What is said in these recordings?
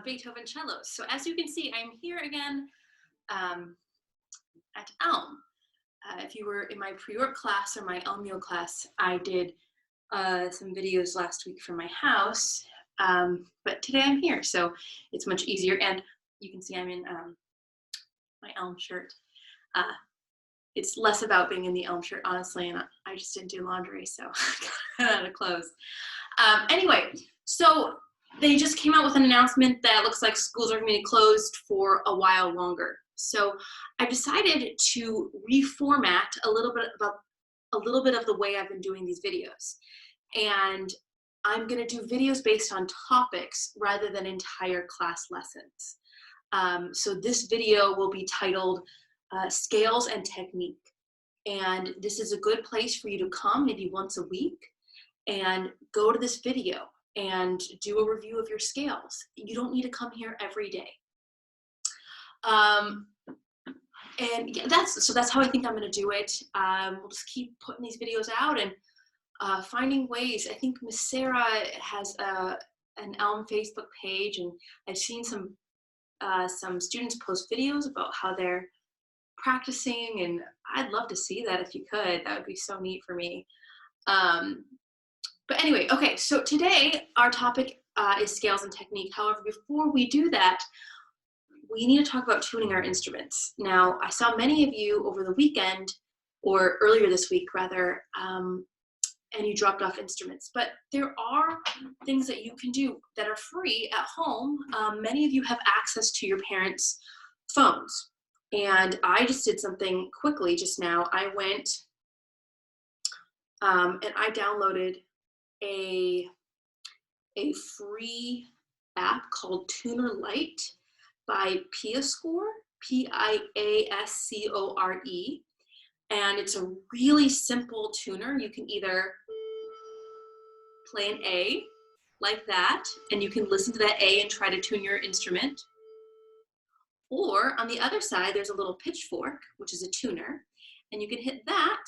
Beethoven cellos. So as you can see, I'm here again um, at Elm. If you were in my pre-org class or my Elmio class, I did some videos last week from my house, but today I'm here, so it's much easier. And you can see I'm in my Elm shirt. It's less about being in the Elm shirt, honestly, and I just didn't do laundry, so I got out of clothes. Anyway, so they just came out with an announcement that looks like schools are going to be closed for a while longer. So I decided to reformat a little bit of the way I've been doing these videos. And I'm going to do videos based on topics rather than entire class lessons. So this video will be titled Scales and Technique. And this is a good place for you to come maybe once a week and go to this video and do a review of your scales. You don't need to come here every day. And yeah, that's how I think I'm gonna do it. We'll just keep putting these videos out and finding ways. I think Miss Sarah has an Elm Facebook page, and I've seen some students post videos about how they're practicing, and I'd love to see that if you could. That would be so neat for me. But anyway, okay, so today our topic is scales and technique. However, before we do that, we need to talk about tuning our instruments. Now, I saw many of you over the weekend, or earlier this week rather, and you dropped off instruments. But there are things that you can do that are free at home. Many of you have access to your parents' phones. And I just did something quickly just now. I went and I downloaded a free app called Tuner Lite by Piascore, Piascore, and it's a really simple tuner. You can either play an A like that, and you can listen to that A and try to tune your instrument. Or on the other side, there's a little pitchfork, which is a tuner, and you can hit that,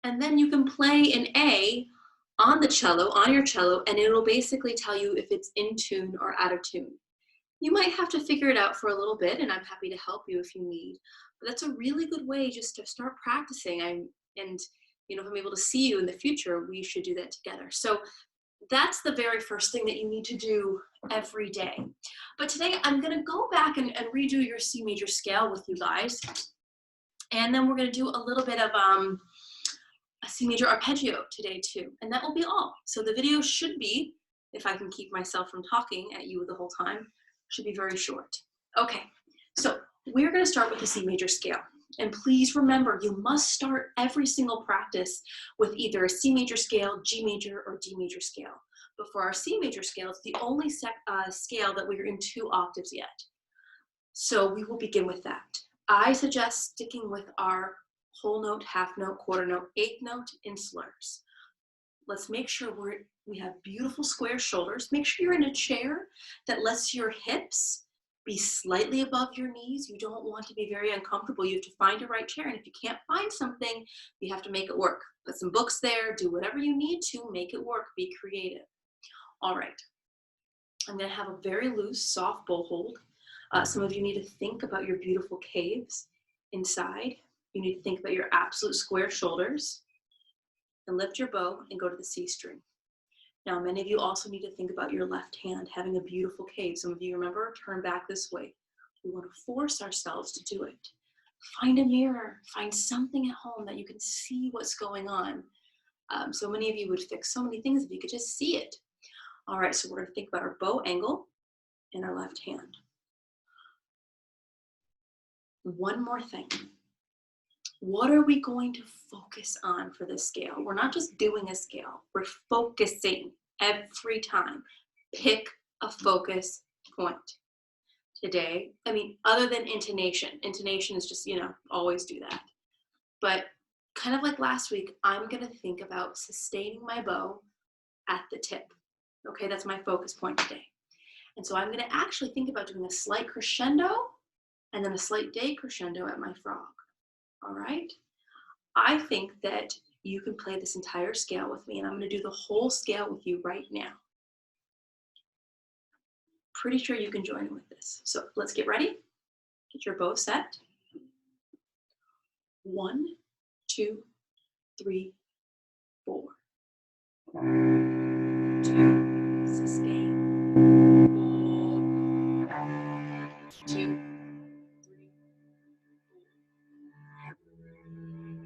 and then you can play an A on the cello, on your cello, and it'll basically tell you if it's in tune or out of tune. You might have to figure it out for a little bit, and I'm happy to help you if you need. But that's a really good way just to start practicing. And you know, if I'm able to see you in the future, we should do that together. So that's the very first thing that you need to do every day. But today I'm going to go back and redo your C major scale with you guys. And then we're going to do a little bit of a C major arpeggio today too. And that will be all. So the video should be, if I can keep myself from talking at you the whole time, should be very short. Okay, so we're going to start with the C major scale. And please remember, you must start every single practice with either a C major scale, G major, or D major scale. But for our C major scale, it's the only scale that we're in 2 octaves yet. So we will begin with that. I suggest sticking with our whole note, half note, quarter note, eighth note in slurs. Let's make sure we have beautiful square shoulders. Make sure you're in a chair that lets your hips be slightly above your knees. You don't want to be very uncomfortable. You have to find a right chair. And if you can't find something, you have to make it work. Put some books there, do whatever you need to make it work, be creative. All right, I'm gonna have a very loose, soft bow hold. Some of you need to think about your beautiful caves inside. You need to think about your absolute square shoulders and lift your bow and go to the C string. Now, many of you also need to think about your left hand having a beautiful cave. Some of you remember, turn back this way. We want to force ourselves to do it. Find a mirror, find something at home that you can see what's going on. So many of you would fix so many things if you could just see it. All right, so we're going to think about our bow angle in our left hand. One more thing. What are we going to focus on for this scale? We're not just doing a scale, we're focusing every time. Pick a focus point. Today, I mean, other than intonation. Intonation is just, you know, always do that. But kind of like last week, I'm gonna think about sustaining my bow at the tip. Okay, that's my focus point today. And so I'm gonna actually think about doing a slight crescendo and then a slight decrescendo at my frog. All right, I think that you can play this entire scale with me, and I'm going to do the whole scale with you right now. pretty sure you can join in with this. So let's get ready. Get your bow set. 1, 2, 3, 4. 2, sustain. 4, 2,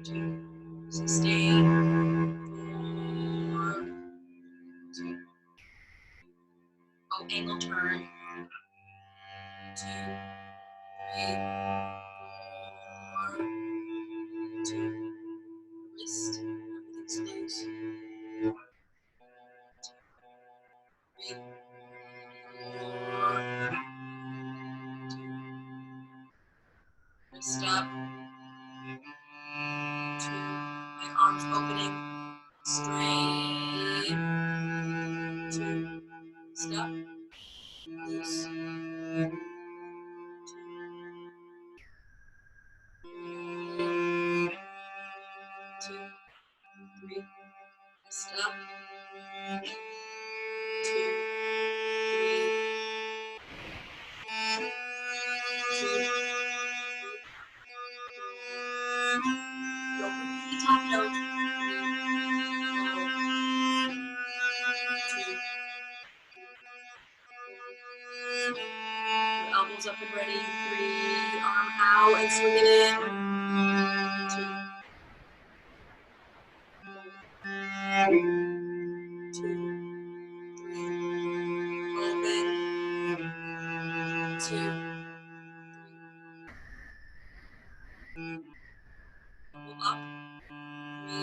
2, sustain. 4, 2. Bow angle turn. 2, 3, 4, 2. Wrist. Everything's loose. 3, 4, 2. Wrist up. 2. My arms opening. Straight. 2. Step. Loose. 2, 3. Step. 2, 3. 2. Don't forget the top note. 3. 2. Your elbows up and ready. 3. Arm out and swing it in. 2. 2. 3. Open. 2. Pull up. 3.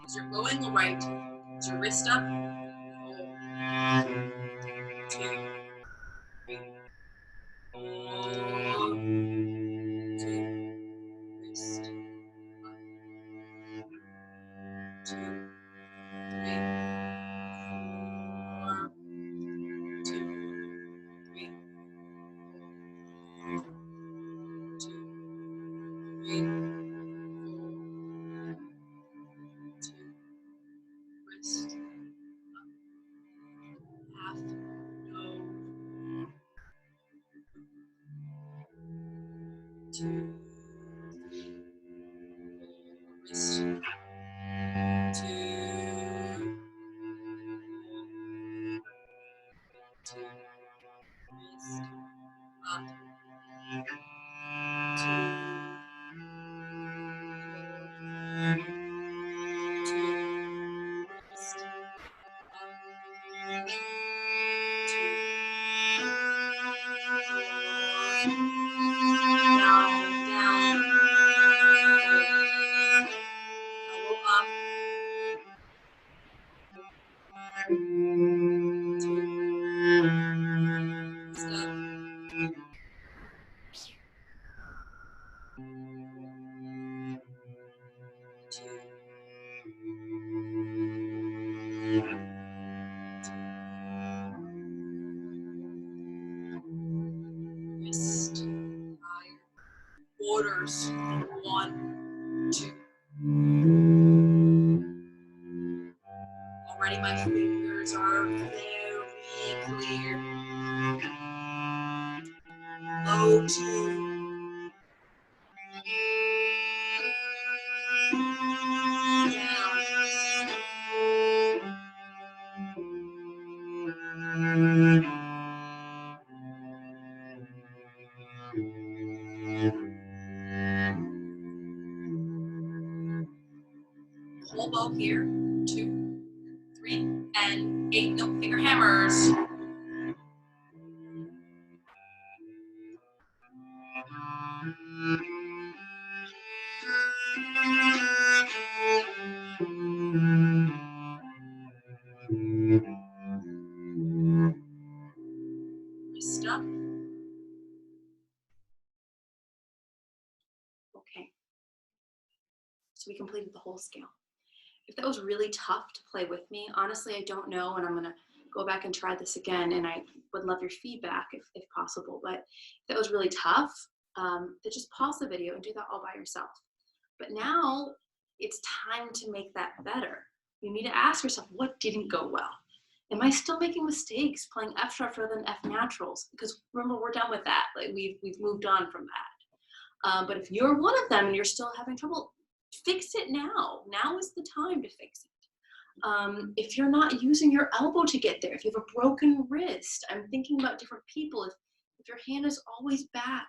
Is your bow angle right? Is your wrist up? 2, 3, 4, 2, wrist, 2, 3, 4, 2, 3, 2, 3, 2, wrist, half, no, 2, wrist, 2, 2, wrist, up, 2, 2, wrist, up, 2, down, elbow up, 2, step, 2, wrist, higher, quarters, 1, 2. Already my fingers are very clear. Low 2. Whole bow here. 2, 3, and 8. No finger hammers. Wrist up. Okay. So we completed the whole scale. If that was really tough to play with me, honestly, I don't know, and I'm gonna go back and try this again, and I would love your feedback if possible. But if that was really tough, then just pause the video and do that all by yourself. But now it's time to make that better. You need to ask yourself, what didn't go well? Am I still making mistakes playing F sharp rather than F naturals? Because remember, we're done with that. Like we've moved on from that. But if you're one of them and you're still having trouble, fix it now. Now is the time to fix it. If you're not using your elbow to get there, if you have a broken wrist, I'm thinking about different people. If your hand is always back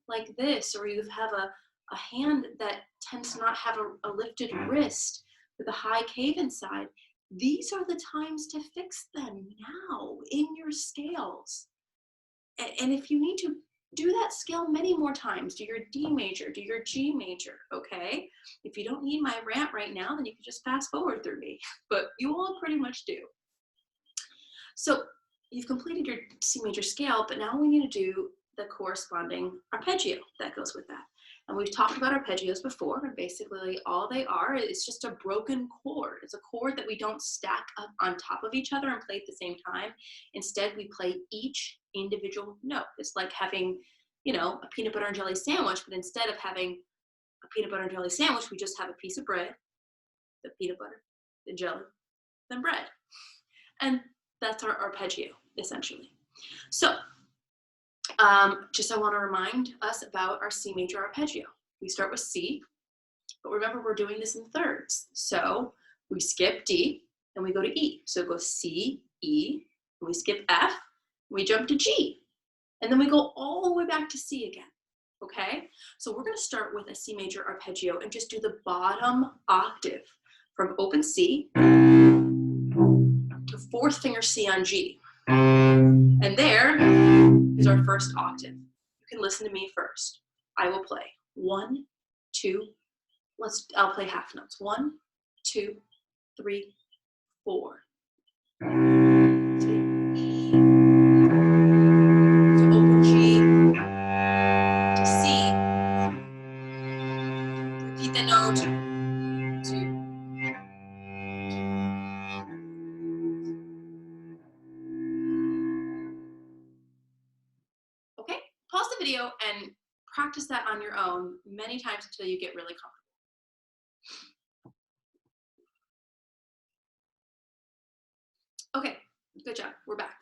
like this, or you have a hand that tends to not have a lifted wrist with a high cave inside, these are the times to fix them now in your scales. And if you need to do that scale many more times, do your D major, do your G major, okay? If you don't need my rant right now, then you can just fast forward through me, but you all pretty much do. So you've completed your C major scale, but now we need to do the corresponding arpeggio that goes with that. And we've talked about arpeggios before, and basically all they are is just a broken chord. It's a chord that we don't stack up on top of each other and play at the same time. Instead, we play each individual note. It's like having, you know, a peanut butter and jelly sandwich, but instead of having a peanut butter and jelly sandwich, we just have a piece of bread, the peanut butter, the jelly, then bread. And that's our arpeggio, essentially. So I want to remind us about our C major arpeggio. We start with C, but remember we're doing this in thirds. So we skip D and we go to E. So it goes C, E, and we skip F, and we jump to G. And then we go all the way back to C again, okay? So we're gonna start with a C major arpeggio and just do the bottom octave from open C to fourth finger C on G. And there is our first octave. You can listen to me first. I will play 1, 2, I'll play half notes. 1, 2, 3, 4. To E, to open G, to C, repeat the note, to okay, pause the video and practice that on your own many times until you get really comfortable. Okay, good job, we're back.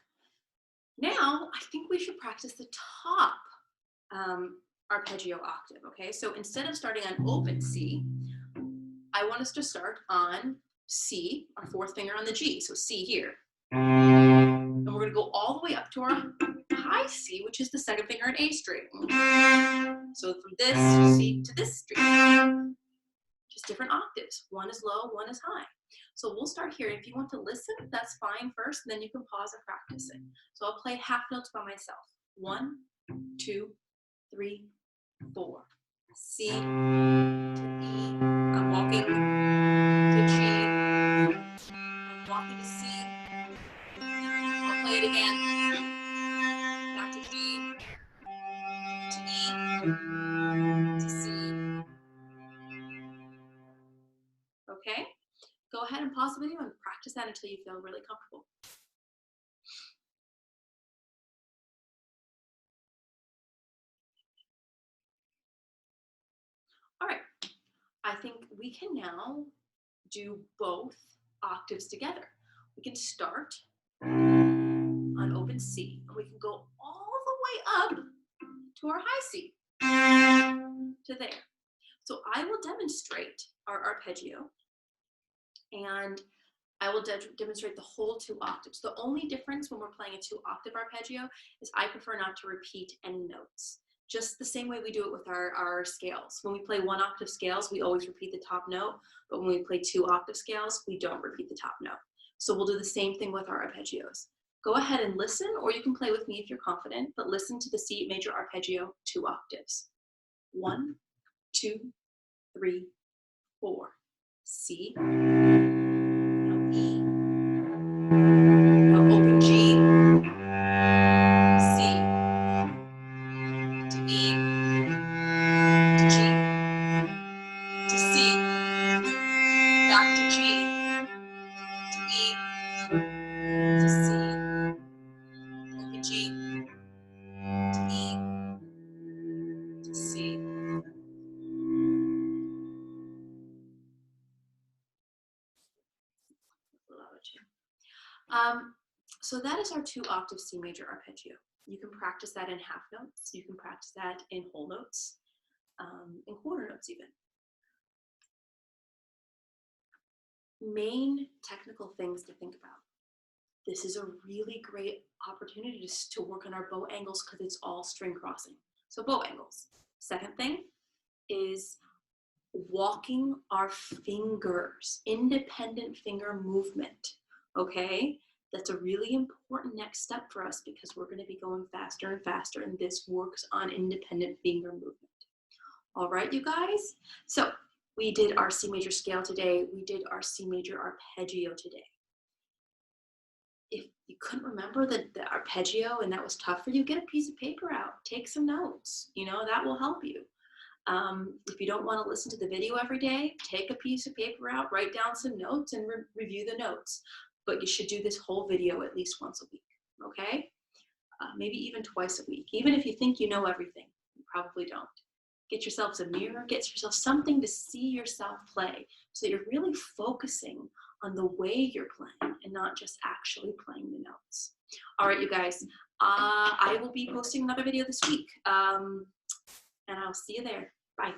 Now, I think we should practice the top arpeggio octave, okay? So instead of starting on open C, I want us to start on C, our fourth finger on the G, so C here. And we're gonna go all the way up to our high C, which is the second finger in A string. So from this C to this string, just different octaves. One is low, one is high. So we'll start here. If you want to listen, that's fine first, and then you can pause and practice it. So I'll play half notes by myself. 1, 2, 3, 4. C to E. I'm walking to G. I'm walking to C. I'll play it again. Back to G, to E, to C. Okay? Go ahead and pause the video and practice that until you feel really comfortable. All right, I think we can now do both octaves together. We can start on open C, and we can go all the way up to our high C, to there. So I will demonstrate our arpeggio, and I will demonstrate the whole 2 octaves. The only difference when we're playing a 2 octave arpeggio is I prefer not to repeat any notes. Just the same way we do it with our scales. When we play 1 octave scales, we always repeat the top note, but when we play 2 octave scales, we don't repeat the top note. So we'll do the same thing with our arpeggios. Go ahead and listen, or you can play with me if you're confident, but listen to the C major arpeggio 2 octaves. 1, 2, 3, 4. C. Now E. Now open G. C. To E. To G. To C. Back to G. To E. To C. Open G. To E. To C. So that is our 2-octave C major arpeggio. You can practice that in half notes. You can practice that in whole notes, in quarter notes even. Main technical things to think about. This is a really great opportunity to work on our bow angles because it's all string crossing. So bow angles. Second thing is walking our fingers, independent finger movement, okay? That's a really important next step for us because we're gonna be going faster and faster, and this works on independent finger movement. All right, you guys? So we did our C major scale today. We did our C major arpeggio today. If you couldn't remember the arpeggio and that was tough for you, get a piece of paper out, take some notes, you know, that will help you. If you don't want to listen to the video every day, take a piece of paper out, write down some notes and review the notes. But you should do this whole video at least once a week, okay? Maybe even twice a week. Even if you think you know everything, you probably don't. Get yourself a mirror, get yourself something to see yourself play so that you're really focusing on the way you're playing and not just actually playing the notes. All right, you guys, I will be posting another video this week, and I'll see you there. Bye.